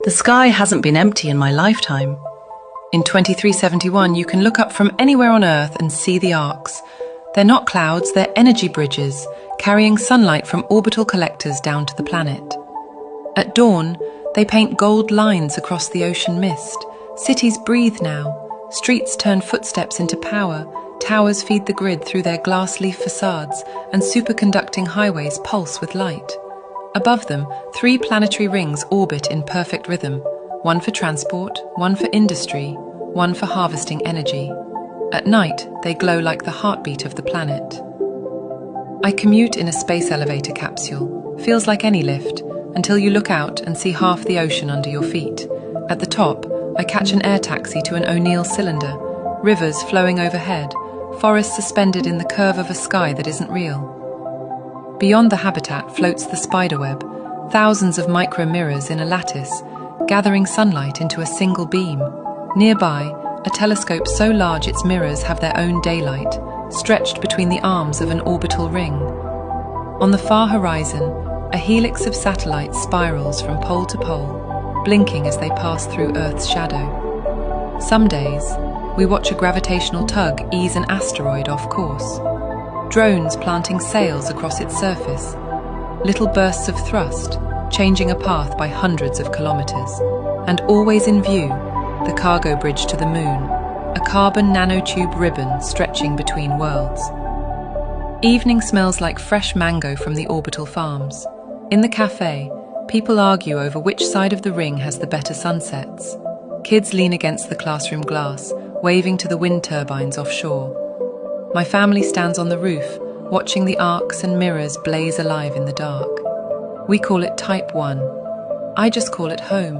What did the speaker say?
The sky hasn't been empty in my lifetime. In 2371, you can look up from anywhere on Earth and see the arcs. They're not clouds, they're energy bridges, carrying sunlight from orbital collectors down to the planet. At dawn, they paint gold lines across the ocean mist. Cities breathe now. Streets turn footsteps into power. Towers feed the grid through their glass leaf facades, and superconducting highways pulse with light. Above them, 3 planetary rings orbit in perfect rhythm, one for transport, one for industry, one for harvesting energy. At night, they glow like the heartbeat of the planet. I commute in a space elevator capsule. Feels like any lift, until you look out and see half the ocean under your feet. At the top, I catch an air taxi to an O'Neill cylinder, rivers flowing overhead, forests suspended in the curve of a sky that isn't real. Beyond the habitat floats the spiderweb, thousands of micro-mirrors in a lattice, gathering sunlight into a single beam. Nearby, a telescope so large its mirrors have their own daylight, stretched between the arms of an orbital ring. On the far horizon, a helix of satellites spirals from pole to pole, blinking as they pass through Earth's shadow. Some days, we watch a gravitational tug ease an asteroid off course. Drones planting sails across its surface, little bursts of thrust, changing a path by hundreds of kilometers. And always in view, the cargo bridge to the moon, a carbon nanotube ribbon stretching between worlds. Evening smells like fresh mango from the orbital farms. In the cafe, people argue over which side of the ring has the better sunsets. Kids lean against the classroom glass, waving to the wind turbines offshore. My family stands on the roof, watching the arcs and mirrors blaze alive in the dark. We call it Type 1. I just call it home.